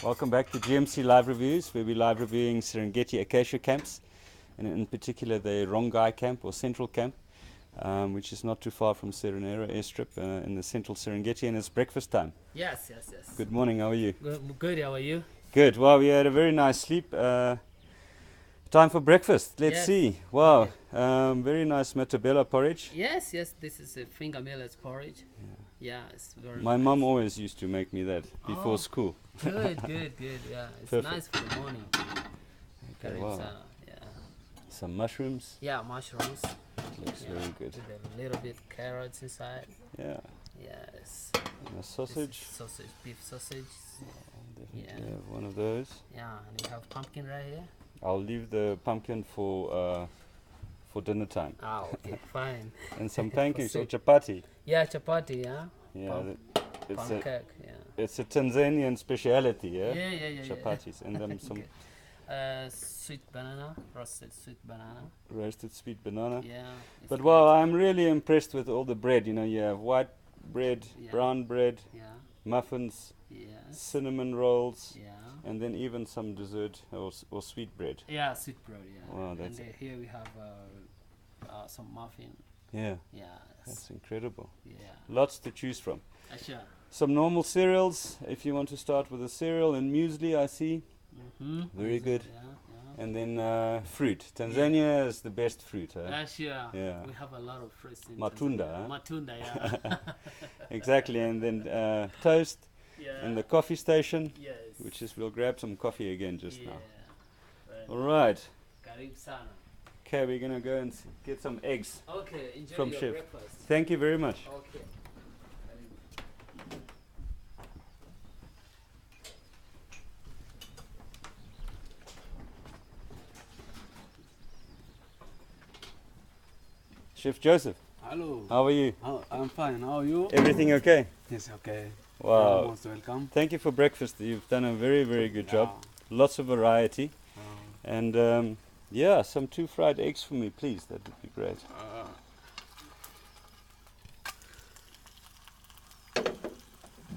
Welcome back to GMC Live Reviews, where we're live reviewing Serengeti Acacia camps, and in particular the Rongai camp or Central camp, which is not too far from Serenera airstrip in the central Serengeti, and it's breakfast time. Yes. Good morning, how are you? Good, how are you? Good, well, we had a very nice sleep. Time for breakfast, let's Yes. see. Wow, very nice matabella porridge. Yes, this is a finger millet porridge. Yeah, it's very My nice. mum always used to make me that before Oh. school. Good, yeah. It's Perfect. nice for the morning. Okay, wow. Yeah. Some mushrooms, Yeah, mushrooms. looks Yeah, very good. with a little bit carrots inside. Yeah, Yes. and a This sausage. is sausage, beef sausage. Definitely Yeah. have one of those. Yeah, and we have pumpkin right here. I'll leave the pumpkin for dinner time. Ah, okay, fine. And some pancakes or soup. chapati. Yeah, chapati, yeah. Yeah, Pump- it's Pancake, yeah. it's a Tanzanian speciality, yeah. Yeah. Chapatis and then some Sweet banana, roasted sweet banana. roasted sweet banana. Yeah. it's But good. wow, I'm really impressed with all the bread. You know, you have white bread, Yeah. brown bread, Yeah. muffins, Yes. cinnamon rolls, Yeah. and then even some dessert or sweet bread. Yeah, sweet bread. Yeah. Wow, and that's here we have some muffin. yeah, Yeah. that's incredible. Yeah. Lots to choose from. Acacia. Some normal cereals, if you want to start with a cereal, and muesli, I see. Very good. Yeah. And then fruit. Tanzania is the best fruit. Huh? Acacia. Yeah. We have a lot of fruits in Matunda, Tanzania. huh? Matunda. Yeah. Exactly. And then toast Yeah. in the coffee station, Yes. which is, we'll grab some coffee again just yeah. now. Very All right. Karibu sana. Okay, we're going to go and get some eggs. Okay. Enjoy From your chef. breakfast. Thank you very much. Okay. Karibu. Chef Joseph, Hello. how are you? I'm fine. How are you? Everything okay? Yes, okay. Wow. You're most welcome. Thank you for breakfast. You've done a very, very good job. Lots of variety. And yeah, some 2 fried eggs for me, please. That would be great.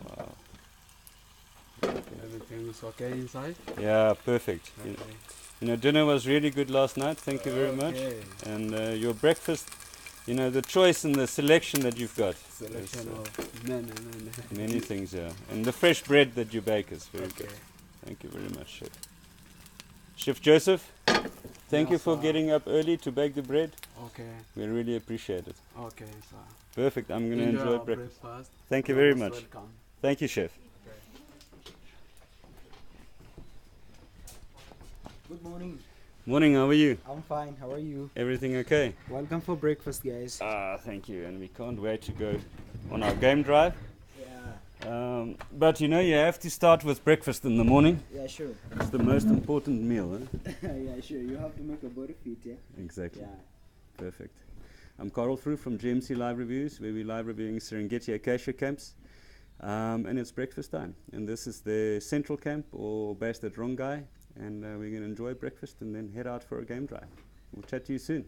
Wow. Everything is okay inside? Yeah, perfect. Okay. You know, dinner was really good last night. Thank you very much. Okay. And your breakfast, you know, the choice and the selection that you've got. Selection is, of many. many things, yeah. And the fresh bread that you bake is very Okay. good. Thank you very much, Chef. Chef Joseph, thank you Yes, for sir. getting up early to bake the bread. Okay. We really appreciate it. Okay, sir. Perfect. I'm going to enjoy our breakfast. breakfast. Thank you You're very most much. Welcome. Thank you, Chef. Good morning. Morning, how are you? I'm fine. How are you? Everything okay? Welcome for breakfast, guys. Thank you. And we can't wait to go on our game drive. Yeah. But you know, you have to start with breakfast in the morning. Yeah, sure. It's the most important meal, huh? Yeah, sure. You have to make a body fit, yeah? Exactly. Yeah. Perfect. I'm Carl Fru from GMC Live Reviews, where we're live reviewing Serengeti Acacia camps. And it's breakfast time. And this is the central camp, or based at Rongai. And we're going to enjoy breakfast and then head out for a game drive. We'll chat to you soon.